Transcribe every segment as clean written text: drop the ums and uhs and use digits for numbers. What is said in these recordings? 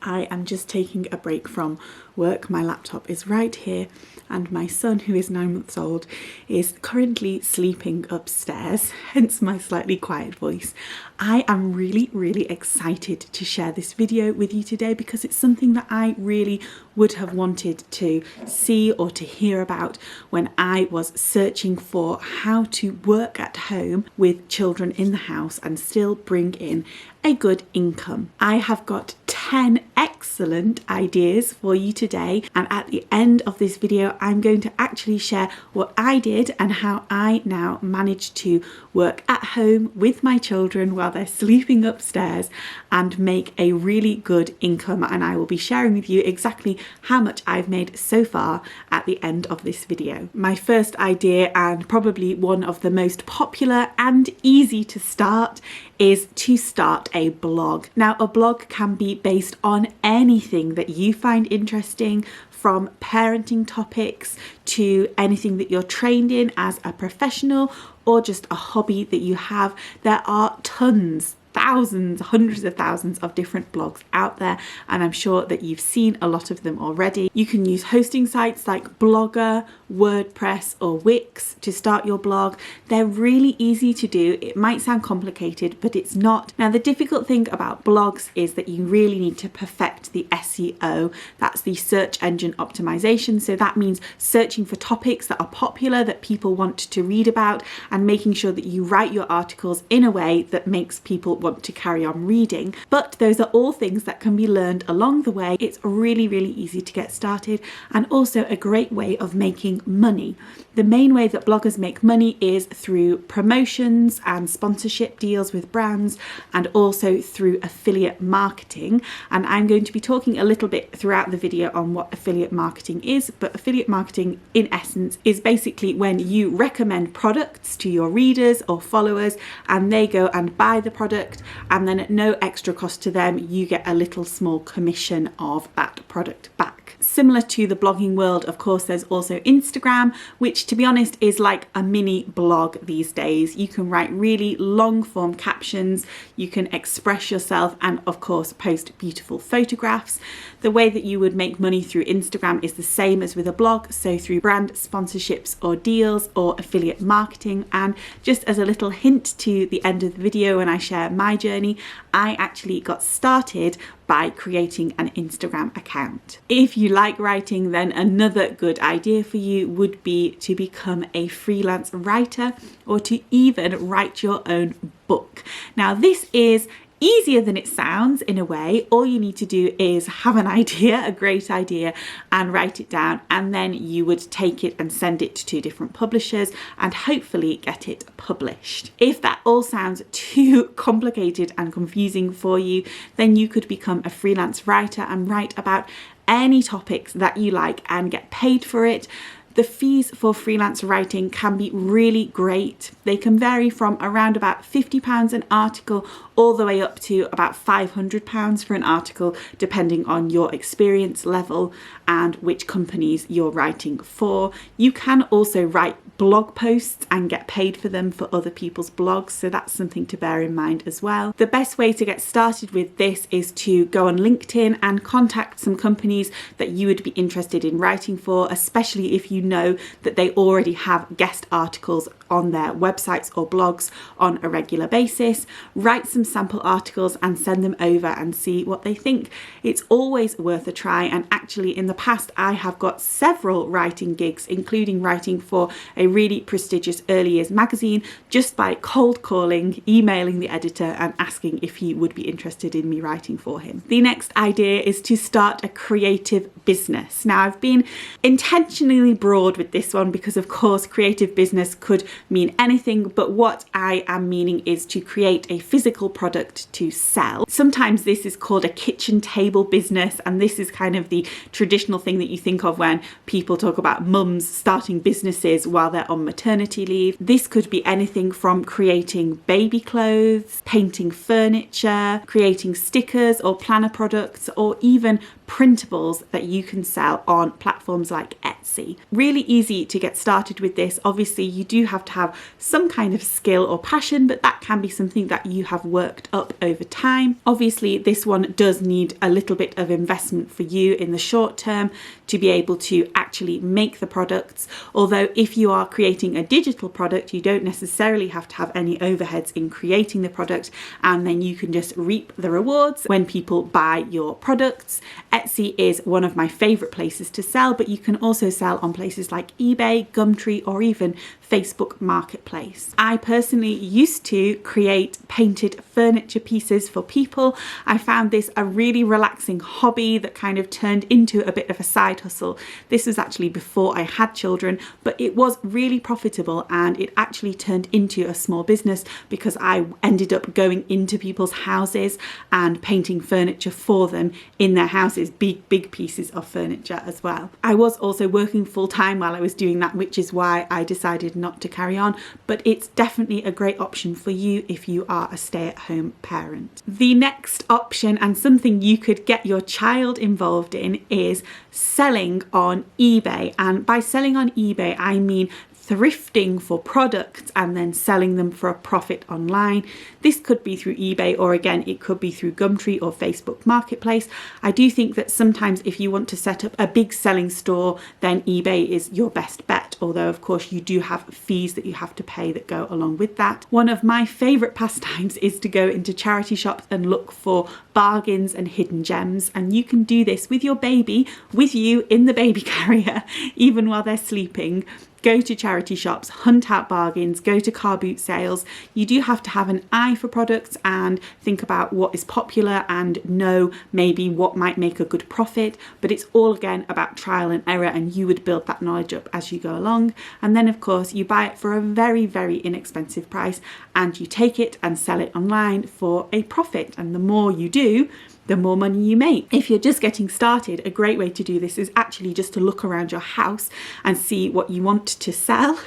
I am just taking a break from work. My laptop is right here and my son, who is 9 months old, is currently sleeping upstairs, hence my slightly quiet voice. I am really excited to share this video with you today because it's something that I really would have wanted to see or to hear about when I was searching for how to work at home with children in the house and still bring in a good income. I have got 10 excellent ideas for you today, and at the end of this video I'm going to actually share what I did and how I now manage to work at home with my children while they're sleeping upstairs and make a really good income, and I will be sharing with you exactly how much I've made so far at the end of this video. My first idea, and probably one of the most popular and easy to start, is to start a blog. Now, a blog can be based on anything that you find interesting, from parenting topics to anything that you're trained in as a professional or just a hobby that you have. There are tons, thousands, hundreds of thousands of different blogs out there, and I'm sure that you've seen a lot of them already. You can use hosting sites like Blogger, WordPress or Wix to start your blog. They're really easy to do. It might sound complicated, but it's not. Now, the difficult thing about blogs is that you really need to perfect the SEO. That's the search engine optimization. So that means searching for topics that are popular, that people want to read about, and making sure that you write your articles in a way that makes people want to carry on reading. But those are all things that can be learned along the way. It's really easy to get started, and also a great way of making money. The main way that bloggers make money is through promotions and sponsorship deals with brands, and also through affiliate marketing. And I'm going to be talking a little bit throughout the video on what affiliate marketing is, but affiliate marketing in essence is basically when you recommend products to your readers or followers and they go and buy the product, and then at no extra cost to them you get a little small commission of that product back. Similar to the blogging world, of course, there's also Instagram, which to be honest is like a mini blog these days. You can write really long form captions, you can express yourself, and of course post beautiful photographs. The way that you would make money through Instagram is the same as with a blog, so through brand sponsorships or deals or affiliate marketing. And just as a little hint to the end of the video when I share my journey, I actually got started by creating an Instagram account. If you like writing, then another good idea for you would be to become a freelance writer or to even write your own book. Now, this is easier than it sounds in a way. All you need to do is have an idea, a great idea, and write it down, and then you would take it and send it to different publishers and hopefully get it published. If that all sounds too complicated and confusing for you, then you could become a freelance writer and write about any topics that you like and get paid for it. The fees for freelance writing can be really great. They can vary from around about £50 an article all the way up to about £500 for an article, depending on your experience level and which companies you're writing for. You can also write blog posts and get paid for them for other people's blogs, so that's something to bear in mind as well. The best way to get started with this is to go on LinkedIn and contact some companies that you would be interested in writing for, especially if you know that they already have guest articles on their websites or blogs on a regular basis. Write some sample articles and send them over and see what they think. It's always worth a try, and actually in the past I have got several writing gigs, including writing for a really prestigious early years magazine, just by cold calling, emailing the editor and asking if he would be interested in me writing for him. The next idea is to start a creative business. Now, I've been intentionally broad with this one because of course creative business could mean anything, but what I am meaning is to create a physical product to sell. Sometimes this is called a kitchen table business, and this is kind of the traditional thing that you think of when people talk about mums starting businesses while they're on maternity leave. This could be anything from creating baby clothes, painting furniture, creating stickers or planner products, or even printables that you can sell on platforms like Etsy. Really easy to get started with this. Obviously, you do have have to have some kind of skill or passion, but that can be something that you have worked up over time. Obviously, this one does need a little bit of investment for you in the short term to be able to actually make the products. Although if you are creating a digital product, you don't necessarily have to have any overheads in creating the product, and then you can just reap the rewards when people buy your products. Etsy is one of my favorite places to sell, but you can also sell on places like eBay, Gumtree, or even Facebook Marketplace. I personally used to create painted furniture pieces for people. I found this a really relaxing hobby that kind of turned into a bit of a side hustle. This was actually before I had children, but it was really profitable, and it actually turned into a small business because I ended up going into people's houses and painting furniture for them in their houses, big pieces of furniture as well. I was also working full time while I was doing that, which is why I decided not to carry on, but it's definitely a great option for you if you are a stay-at-home parent. The next option, and something you could get your child involved in, is selling on eBay. And by selling on eBay, I mean thrifting for products and then selling them for a profit online. This could be through eBay, or again, it could be through Gumtree or Facebook Marketplace. I do think that sometimes if you want to set up a big selling store, then eBay is your best bet, although of course you do have fees that you have to pay that go along with that. One of my favourite pastimes is to go into charity shops and look for bargains and hidden gems, and you can do this with your baby, with you in the baby carrier, even while they're sleeping. Go to charity shops, hunt out bargains, go to car boot sales. You do have to have an eye for products and think about what is popular and know maybe what might make a good profit, but it's all again about trial and error, and you would build that knowledge up as you go along. And then of course you buy it for a very, very inexpensive price, and you take it and sell it online for a profit. And the more you do, the more money you make. If you're just getting started, a great way to do this is actually just to look around your house and see what you want to sell.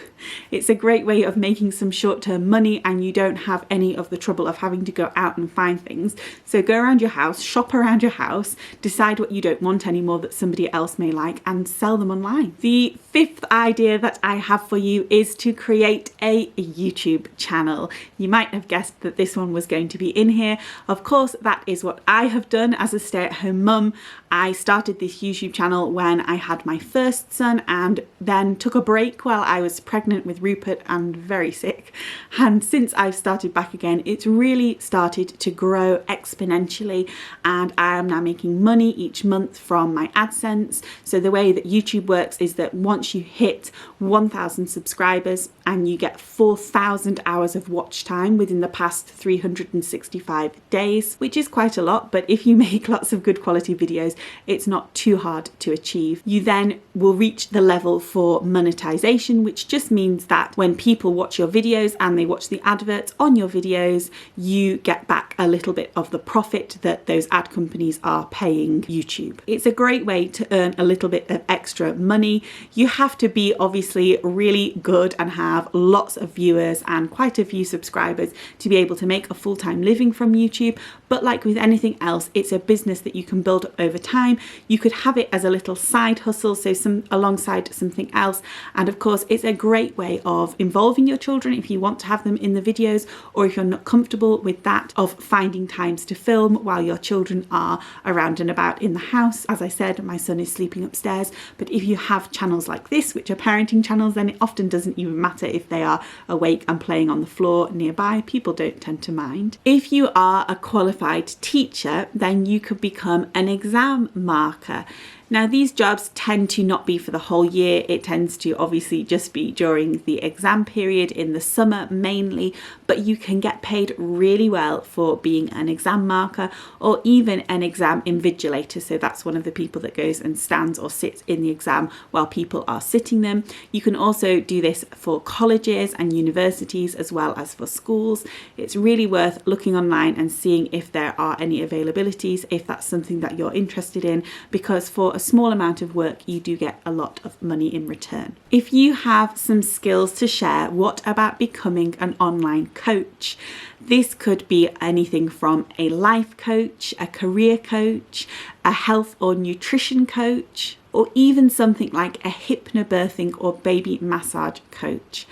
It's a great way of making some short-term money, and you don't have any of the trouble of having to go out and find things. So go around your house, shop around your house, decide what you don't want anymore that somebody else may like, and sell them online. The fifth idea that I have for you is to create a YouTube channel. You might have guessed that this one was going to be in here. Of course, that is what I have done as a stay-at-home mum. I started this YouTube channel when I had my first son, and then took a break while I was pregnant with Rupert and very sick. And since I've started back again, it's really started to grow exponentially, and I am now making money each month from my AdSense. So the way that YouTube works is that once you hit 1,000 subscribers and you get 4,000 hours of watch time within the past 365 days, which is quite a lot, but if you make lots of good quality videos, it's not too hard to achieve. You then will reach the level for monetization, which just means that when people watch your videos and they watch the adverts on your videos, you get back a little bit of the profit that those ad companies are paying YouTube. It's a great way to earn a little bit of extra money. You have to be obviously really good and have lots of viewers and quite a few subscribers to be able to make a full-time living from YouTube. But like with anything else, it's a business that you can build up over time. You could have it as a little side hustle, so alongside something else. And of course, it's a great way of involving your children if you want to have them in the videos, or if you're not comfortable with that, of finding times to film while your children are around and about in the house. As I said, my son is sleeping upstairs, but if you have channels like this, which are parenting channels, then it often doesn't even matter if they are awake and playing on the floor nearby. People don't tend to mind. If you are a qualified teacher, then you could become an exam marker. Now, these jobs tend to not be for the whole year. It tends to obviously just be during the exam period in the summer mainly, but you can get paid really well for being an exam marker, or even an exam invigilator. So that's one of the people that goes and stands or sits in the exam while people are sitting them. You can also do this for colleges and universities as well as for schools. It's really worth looking online and seeing if there are any availabilities, if that's something that you're interested in, because for a small amount of work you do get a lot of money in return. If you have some skills to share, what about becoming an online coach? This could be anything from a life coach, a career coach, a health or nutrition coach, or even something like a hypnobirthing or baby massage coach.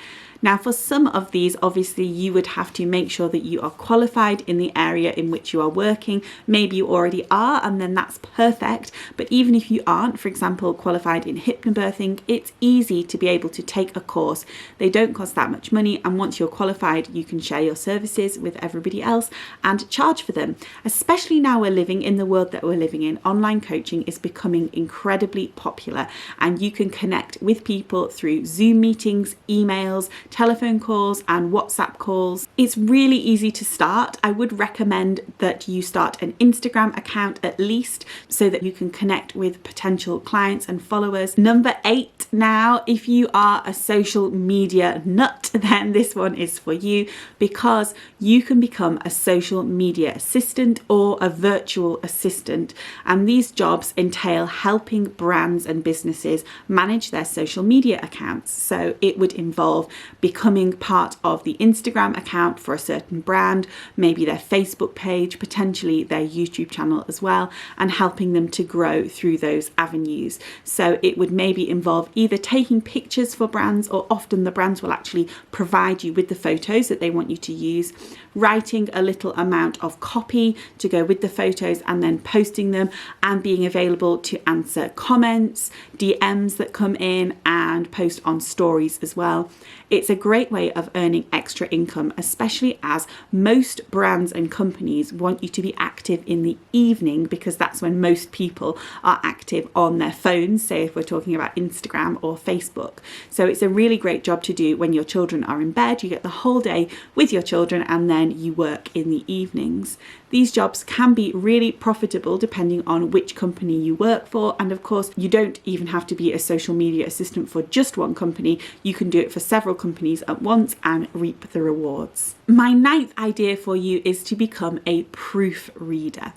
Now, for some of these, obviously you would have to make sure that you are qualified in the area in which you are working. Maybe you already are, and then that's perfect. But even if you aren't, for example, qualified in hypnobirthing, it's easy to be able to take a course. They don't cost that much money, and once you're qualified, you can share your services with everybody else and charge for them. Especially now we're living in the world that we're living in, online coaching is becoming incredibly popular, and you can connect with people through Zoom meetings, emails, telephone calls and WhatsApp calls. It's really easy to start. I would recommend that you start an Instagram account at least, so that you can connect with potential clients and followers. Number 8 now, if you are a social media nut, then this one is for you, because you can become a social media assistant or a virtual assistant, and these jobs entail helping brands and businesses manage their social media accounts. So it would involve becoming part of the Instagram account for a certain brand, maybe their Facebook page, potentially their YouTube channel as well, and helping them to grow through those avenues. So it would maybe involve either taking pictures for brands, or often the brands will actually provide you with the photos that they want you to use, writing a little amount of copy to go with the photos and then posting them, and being available to answer comments, DMs that come in, and post on stories as well. It's a great way of earning extra income, especially as most brands and companies want you to be active in the evening, because that's when most people are active on their phones, say if we're talking about Instagram or Facebook. So it's a really great job to do when your children are in bed. You get the whole day with your children, and then you work in the evenings. These jobs can be really profitable depending on which company you work for, and of course you don't even have to be a social media assistant for just one company. You can do it for several companies at once and reap the rewards. My 9th idea for you is to become a proofreader.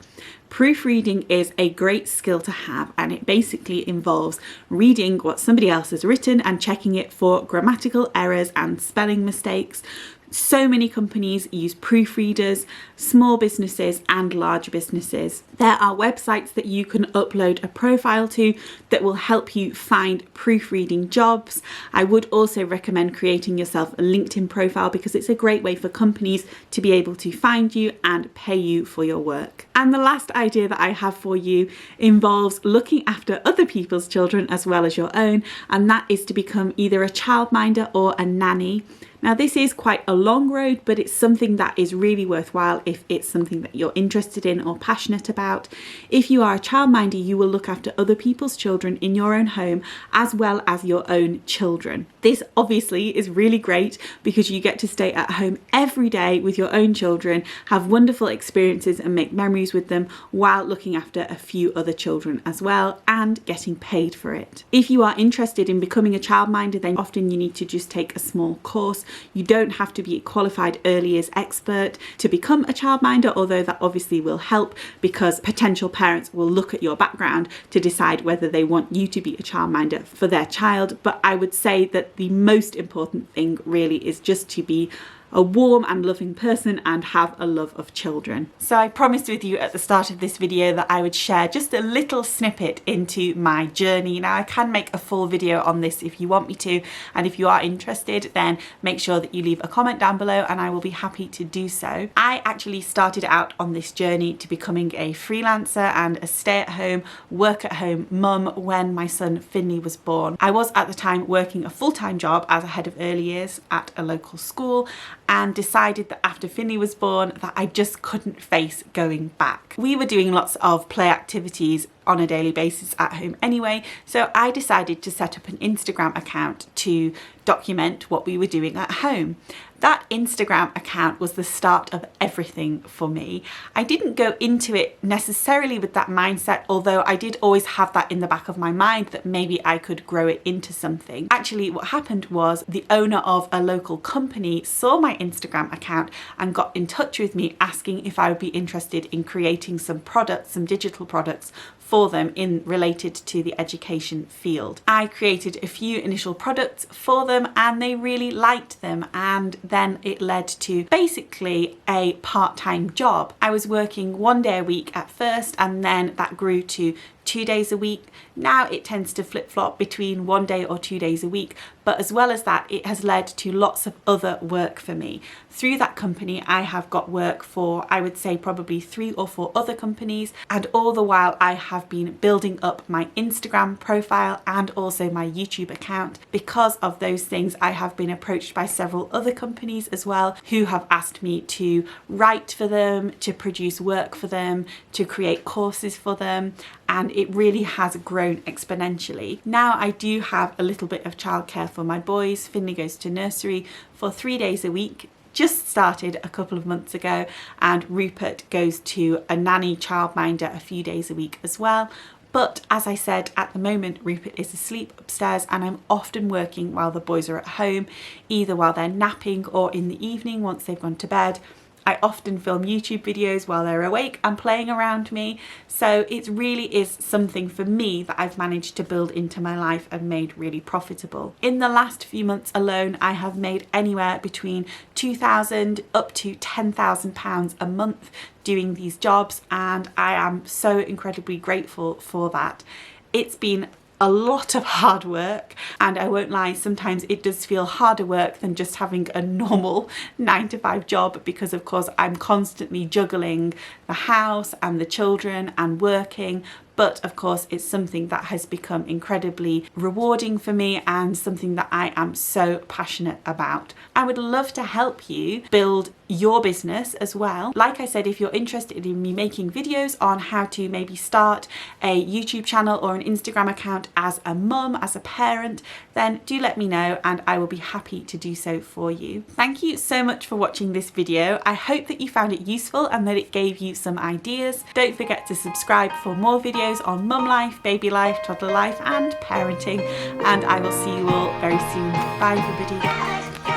Proofreading is a great skill to have, and it basically involves reading what somebody else has written and checking it for grammatical errors and spelling mistakes. So many companies use proofreaders, small businesses and large businesses. There are websites that you can upload a profile to that will help you find proofreading jobs. I would also recommend creating yourself a LinkedIn profile, because it's a great way for companies to be able to find you and pay you for your work. And the last idea that I have for you involves looking after other people's children as well as your own, and that is to become either a childminder or a nanny. Now, this is quite a long road, but it's something that is really worthwhile if it's something that you're interested in or passionate about. If you are a childminder, you will look after other people's children in your own home as well as your own children. This obviously is really great because you get to stay at home every day with your own children, have wonderful experiences and make memories with them while looking after a few other children as well and getting paid for it. If you are interested in becoming a childminder, then often you need to just take a small course. You don't have to be a qualified early years expert to become a childminder, although that obviously will help because potential parents will look at your background to decide whether they want you to be a childminder for their child. But I would say that the most important thing really is just to be a warm and loving person and have a love of children. So I promised with you at the start of this video that I would share just a little snippet into my journey. Now, I can make a full video on this if you want me to, and if you are interested, then make sure that you leave a comment down below and I will be happy to do so. I actually started out on this journey to becoming a freelancer and a stay-at-home, work-at-home mum when my son Finley was born. I was at the time working a full-time job as a head of early years at a local school, and decided that after Finley was born that I just couldn't face going back. We were doing lots of play activities on a daily basis at home anyway, so I decided to set up an Instagram account to document what we were doing at home. That Instagram account was the start of everything for me. I didn't go into it necessarily with that mindset, although I did always have that in the back of my mind that maybe I could grow it into something. Actually, what happened was the owner of a local company saw my Instagram account and got in touch with me asking if I would be interested in creating some products, some digital products for them in related to the education field. I created a few initial products for them and they really liked them, and then it led to basically a part-time job. I was working one day a week at first, and then that grew to 2 days a week. Now it tends to flip-flop between 1 day or 2 days a week, but as well as that, it has led to lots of other work for me. Through that company, I have got work for, I would say, probably 3 or 4 other companies, and all the while I have been building up my Instagram profile and also my YouTube account. Because of those things, I have been approached by several other companies as well who have asked me to write for them, to produce work for them, to create courses for them, and it really has grown exponentially. Now I do have a little bit of childcare for my boys. Finley goes to nursery for 3 days a week, just started a couple of months ago, and Rupert goes to a nanny childminder a few days a week as well. But as I said, at the moment Rupert is asleep upstairs, and I'm often working while the boys are at home, either while they're napping or in the evening once they've gone to bed. I often film YouTube videos while they're awake and playing around me. So it really is something for me that I've managed to build into my life and made really profitable. In the last few months alone, I have made anywhere between £2,000 up to £10,000 a month doing these jobs, and I am so incredibly grateful for that. It's been a lot of hard work, and I won't lie, sometimes it does feel harder work than just having a normal 9-to-5 job, because of course I'm constantly juggling the house and the children and working. But of course it's something that has become incredibly rewarding for me and something that I am so passionate about. I would love to help you build your business as well. Like I said, if you're interested in me making videos on how to maybe start a YouTube channel or an Instagram account as a mum, as a parent, then do let me know and I will be happy to do so for you. Thank you so much for watching this video. I hope that you found it useful and that it gave you some ideas. Don't forget to subscribe for more videos on mum life, baby life, toddler life and parenting, and I will see you all very soon. Bye everybody.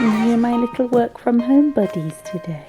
And you're my little work from home buddies today.